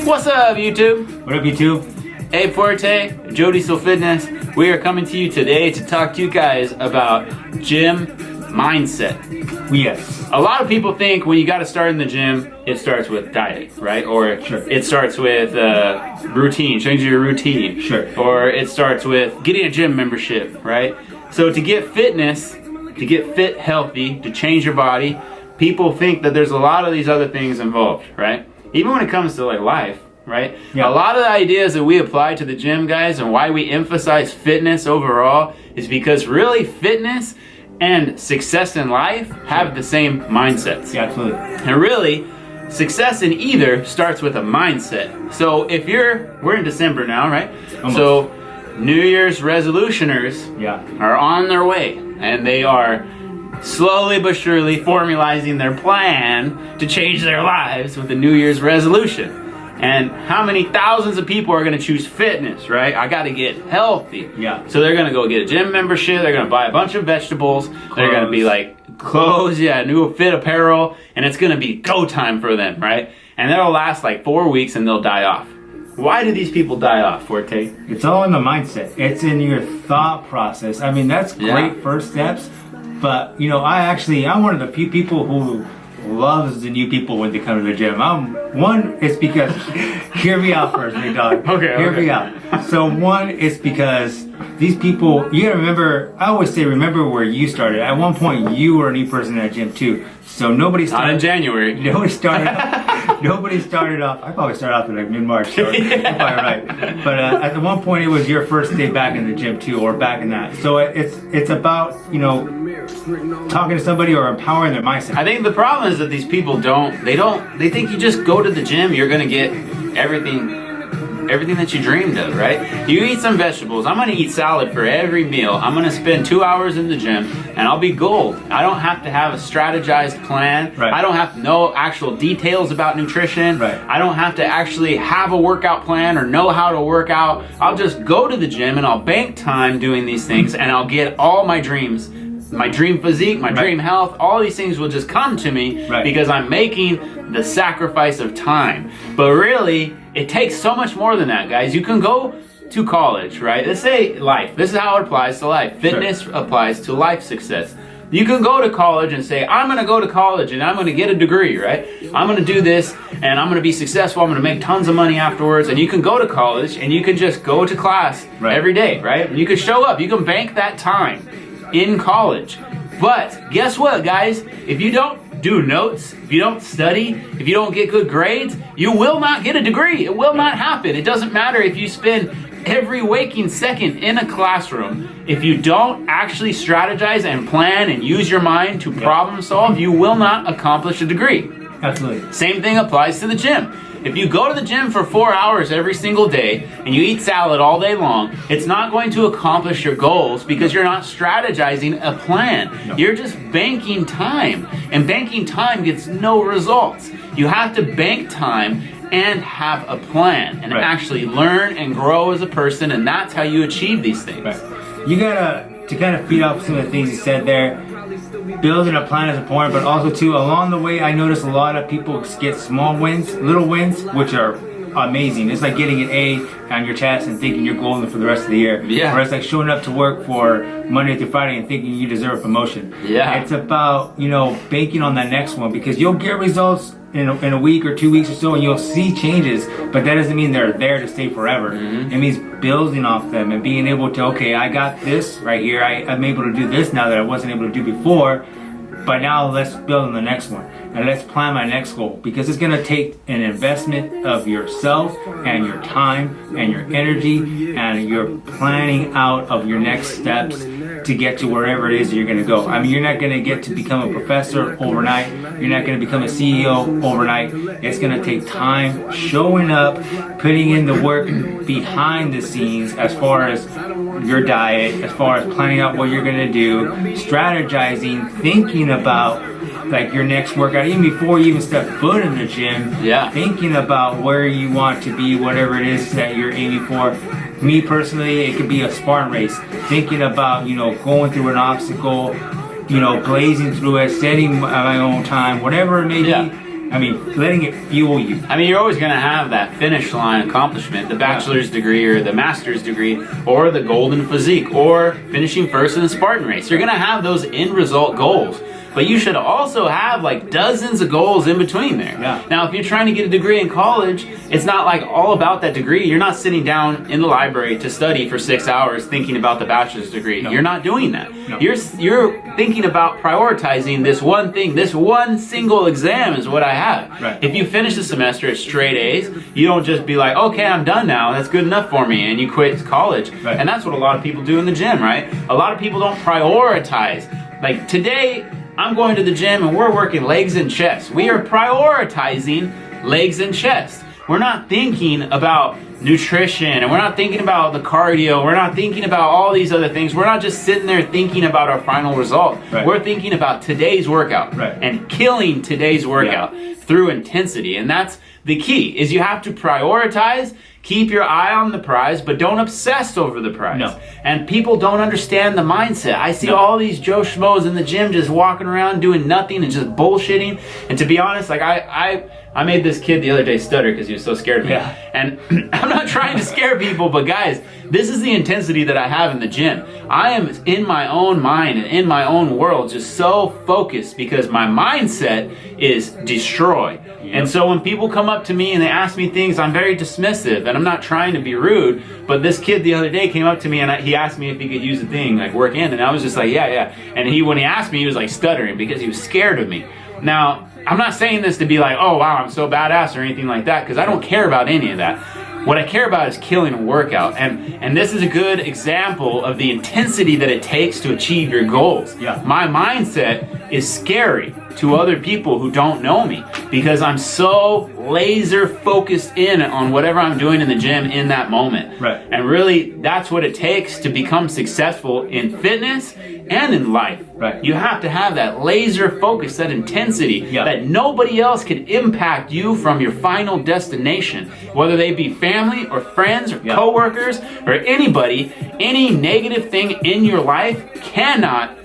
What's up, YouTube? What up, YouTube? Hey, Forte, Jody Still Fitness. We are coming to you today to talk to you guys about gym mindset. Yes. A lot of people think when you got to start in the gym, it starts with diet, right? Or Sure. it starts with routine, changing your routine. Sure. Or it starts with getting a gym membership, right? So to get fitness, to get fit, healthy, to change your body, people think that there's a lot of these other things involved, right? Even when it comes to like life, right? Yeah. A lot of the ideas that we apply to the gym, guys, and why we emphasize fitness overall is because really fitness and success in life have the same mindsets. Yeah, absolutely. And really, success in either starts with a mindset. So if we're in December now, right? Almost. So New Year's resolutioners Yeah. are on their way, and they are slowly but surely formalizing their plan to change their lives with a New Year's resolution. And how many thousands of people are going to choose fitness, right? I got to get healthy. Yeah. So they're going to go get a gym membership. They're going to buy a bunch of vegetables. They're going to be like clothes, new fit apparel, and it's going to be go time for them, right? And that'll last like 4 weeks and they'll die off. Why do these people die off, Forte? It's all in the mindset. It's in your thought process. I mean, that's great first steps. But, I'm one of the few people who loves the new people when they come to the gym. It's because, hear me out first, big dog. Okay. Hear me out. So one, it's because these people, you gotta remember, I always say, remember where you started. At one point, you were a new person in that gym too. So nobody started. Not in January. Nobody started off. I probably started off in like mid-March. So you're probably right. But at one point, it was your first day back in the gym too, or back in that. So it's about talking to somebody or empowering their mindset. I think the problem is that these people they think you just go to the gym, you're gonna get everything that you dreamed of, right? You eat some vegetables. I'm gonna eat salad for every meal. I'm gonna spend 2 hours in the gym and I'll be gold. I don't have to have a strategized plan. Right. I don't have to know actual details about nutrition. Right. I don't have to actually have a workout plan or know how to work out. I'll just go to the gym and I'll bank time doing these things and I'll get all my dreams. My dream physique, my dream health, all these things will just come to me because I'm making the sacrifice of time. But really, it takes so much more than that, guys. You can go to college, right? Let's say life. This is how it applies to life. Fitness applies to life success. You can go to college and say, I'm going to go to college and I'm going to get a degree, right? I'm going to do this and I'm going to be successful. I'm going to make tons of money afterwards. And you can go to college and you can just go to class every day, right? You can show up. You can bank that time in college. But guess what, guys? If you don't do notes, if you don't study, if you don't get good grades, you will not get a degree. It will not happen. It doesn't matter if you spend every waking second in a classroom. If you don't actually strategize and plan and use your mind to problem solve, you will not accomplish a degree. Absolutely. Same thing applies to the gym. If you go to the gym for 4 hours every single day and you eat salad all day long, it's not going to accomplish your goals because you're not strategizing a plan. No. You're just banking time, and banking time gets no results. You have to bank time and have a plan and actually learn and grow as a person, and that's how you achieve these things. Right. You gotta, to kind of feed off some of the things you said there, building a plan is important, but also too, along the way, I notice a lot of people get small wins, little wins, which are amazing. It's like getting an A on your chest and thinking you're golden for the rest of the year. Yeah. Or it's like showing up to work for Monday through Friday and thinking you deserve a promotion. Yeah. It's about, banking on that next one, because you'll get results in a week or 2 weeks or so, and you'll see changes, but that doesn't mean they're there to stay forever. Mm-hmm. It means building off them and being able to, okay, I got this right here. I'm able to do this now that I wasn't able to do before, but now let's build on the next one. And let's plan my next goal, because it's gonna take an investment of yourself and your time and your energy and your planning out of your next steps to get to wherever it is you're gonna go. I mean, you're not gonna get to become a professor overnight. You're not gonna become a CEO overnight. It's gonna take time showing up, putting in the work behind the scenes as far as your diet, as far as planning out what you're gonna do, strategizing, thinking about like your next workout, even before you even step foot in the gym, thinking about where you want to be, whatever it is that you're aiming for. Me personally, it could be a Spartan race, thinking about, going through an obstacle, blazing through it, setting my own time, whatever it may be. I mean, letting it fuel you. I mean, you're always going to have that finish line accomplishment, the bachelor's degree or the master's degree or the golden physique or finishing first in the Spartan race. You're going to have those end result goals. But you should also have like dozens of goals in between there. Yeah. Now, if you're trying to get a degree in college, it's not like all about that degree. You're not sitting down in the library to study for 6 hours thinking about the bachelor's degree. No. You're not doing that. No. You're thinking about prioritizing this one thing. This one single exam is what I have. Right. If you finish the semester at straight A's, you don't just be like, okay, I'm done now. That's good enough for me. And you quit college. Right. And that's what a lot of people do in the gym, right? A lot of people don't prioritize. Like today, I'm going to the gym and we're working legs and chest. We are prioritizing legs and chest. We're not thinking about nutrition and we're not thinking about the cardio. We're not thinking about all these other things. We're not just sitting there thinking about our final result. Right. We're thinking about today's workout and killing today's workout through intensity. And that's the key, is you have to prioritize. Keep your eye on the prize, but don't obsess over the prize. No. And people don't understand the mindset. I see all these Joe Schmoes in the gym just walking around doing nothing and just bullshitting. And to be honest, like I made this kid the other day stutter because he was so scared of me. Yeah. And I'm not trying to scare people, but guys, this is the intensity that I have in the gym. I am in my own mind and in my own world just so focused because my mindset is destroy. And so when people come up to me and they ask me things, I'm very dismissive and I'm not trying to be rude, but this kid the other day came up to me and he asked me if he could use the thing, like work in, and I was just like, yeah. And when he asked me, he was like stuttering because he was scared of me. Now, I'm not saying this to be like, oh wow, I'm so badass or anything like that, because I don't care about any of that. What I care about is killing a workout. And this is a good example of the intensity that it takes to achieve your goals. Yeah. My mindset is scary to other people who don't know me because I'm so laser focused in on whatever I'm doing in the gym in that moment. Right. And really, that's what it takes to become successful in fitness and in life. Right. You have to have that laser focus, that intensity, that nobody else can impact you from your final destination. Whether they be family or friends or coworkers or anybody, any negative thing in your life cannot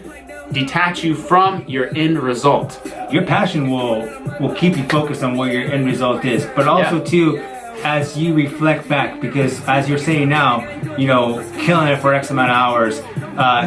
detach you from your end result. Your passion will keep you focused on what your end result is, but also too, as you reflect back, because as you're saying now, killing it for X amount of hours,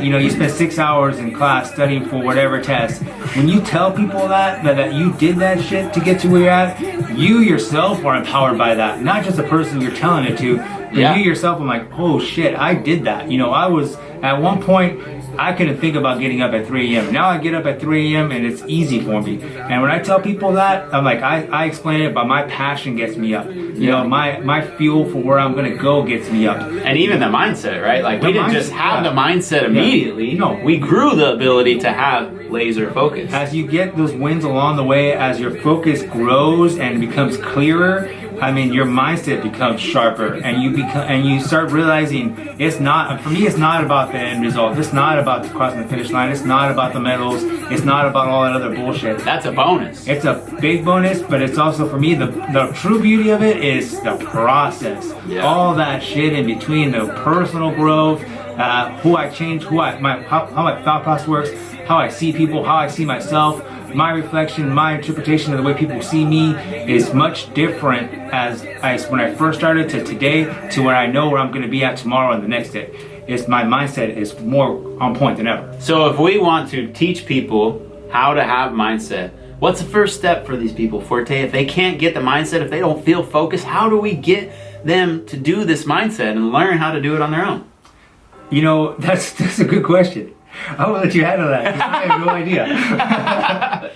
you spent 6 hours in class studying for whatever test. When you tell people that you did that shit to get to where you're at, you yourself are empowered by that. Not just the person you're telling it to, but you yourself are like, oh shit, I did that. I was, at one point, I couldn't think about getting up at 3 a.m. Now I get up at 3 a.m. and it's easy for me. And when I tell people that, I'm like, I explain it, but my passion gets me up. My fuel for where I'm gonna go gets me up. And even the mindset, right? Like we didn't just have the mindset immediately. No. We grew the ability to have laser focus. As you get those wins along the way, as your focus grows and becomes clearer, your mindset becomes sharper, and you start realizing it's not about the end result. It's not about crossing the finish line. It's not about the medals. It's not about all that other bullshit. That's a bonus. It's a big bonus, but it's also, for me, the true beauty of it is the process. Yeah. All that shit in between, the personal growth, who I change, how my thought process works, how I see people, how I see myself. My reflection, my interpretation of the way people see me is much different as when I first started to today, to where I know where I'm going to be at tomorrow and the next day. My mindset is more on point than ever. So if we want to teach people how to have mindset, what's the first step for these people, Forte? If they can't get the mindset, if they don't feel focused, how do we get them to do this mindset and learn how to do it on their own? That's a good question. I will let you handle that, 'cause I have no idea.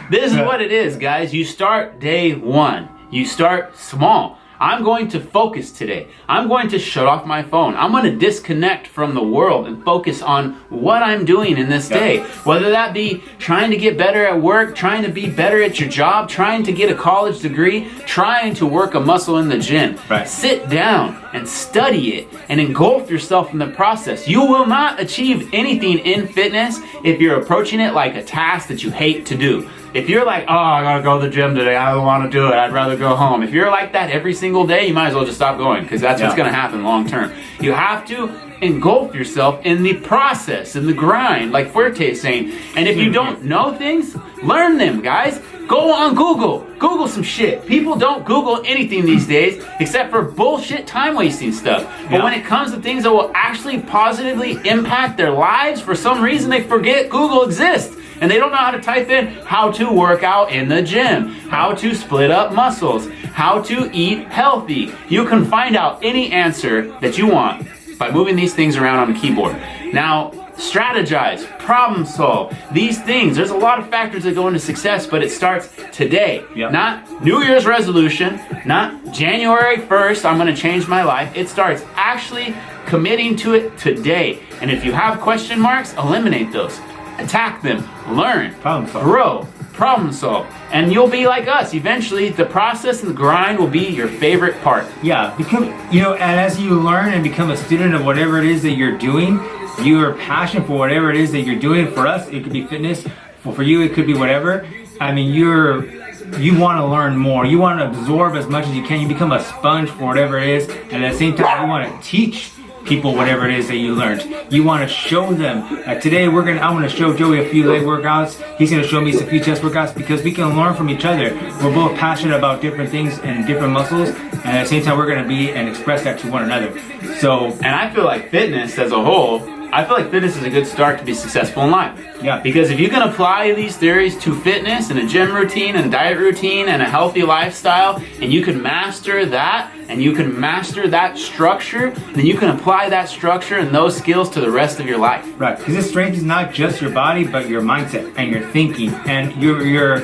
This is what it is, guys. You start day one. You start small. I'm going to focus today. I'm going to shut off my phone. I'm going to disconnect from the world and focus on what I'm doing in this day. Whether that be trying to get better at work, trying to be better at your job, trying to get a college degree, trying to work a muscle in the gym. Right. Sit down and study it and engulf yourself in the process. You will not achieve anything in fitness if you're approaching it like a task that you hate to do. If you're like, oh, I gotta go to the gym today, I don't want to do it, I'd rather go home. If you're like that every single day, you might as well just stop going, because that's what's going to happen long term. You have to engulf yourself in the process, in the grind, like Fuerte is saying. And if you don't know things, learn them, guys. Go on Google. Google some shit. People don't Google anything these days except for bullshit time wasting stuff. But when it comes to things that will actually positively impact their lives, for some reason they forget Google exists. And they don't know how to type in how to work out in the gym, how to split up muscles, how to eat healthy. You can find out any answer that you want by moving these things around on the keyboard. Now, strategize, problem solve, these things. There's a lot of factors that go into success, but it starts today. Not New Year's resolution, not January 1st, I'm going to change my life. It starts actually committing to it today. And if you have question marks, eliminate those. Attack them, learn, grow, problem solve, and you'll be like us. Eventually, the process and the grind will be your favorite part. Yeah, because and as you learn and become a student of whatever it is that you're doing, your passion for whatever it is that you're doing. For us, it could be fitness. For you, it could be whatever. I mean, you want to learn more. You want to absorb as much as you can. You become a sponge for whatever it is, and at the same time, you want to teach people whatever it is that you learned. You want to show them. Today I'm going to show Joey a few leg workouts. He's going to show me a few chest workouts because we can learn from each other. We're both passionate about different things and different muscles, and at the same time we're going to be and express that to one another. So, and I feel like fitness as a whole, I feel like fitness is a good start to be successful in life. Yeah. Because if you can apply these theories to fitness and a gym routine and diet routine and a healthy lifestyle, and you can master that, and you can master that structure, then you can apply that structure and those skills to the rest of your life. Right. Because this strength is not just your body, but your mindset and your thinking and your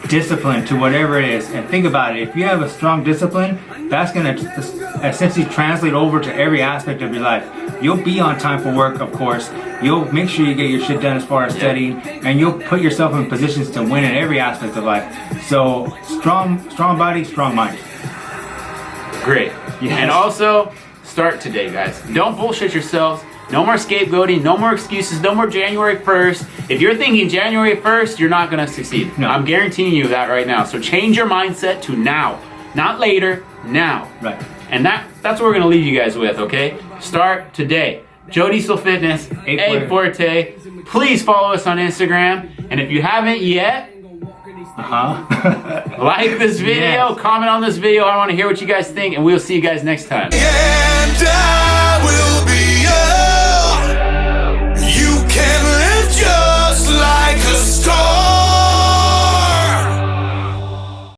discipline to whatever it is. And think about it. If you have a strong discipline, that's going to essentially translate over to every aspect of your life. You'll be on time for work, of course. You'll make sure you get your shit done as far as studying, and you'll put yourself in positions to win in every aspect of life. So strong body, strong mind. Great. Yes. And also, start today, guys. Don't bullshit yourselves. No more scapegoating, no more excuses, no more January 1st. If you're thinking January 1st, you're not going to succeed. No. I'm guaranteeing you that right now. So change your mindset to now. Not later, now. Right. And that's what we're going to leave you guys with, okay? Start today. Joe Diesel Fitness, A Forte. Please follow us on Instagram. And if you haven't yet, like this video, comment on this video. I want to hear what you guys think, and we'll see you guys next time.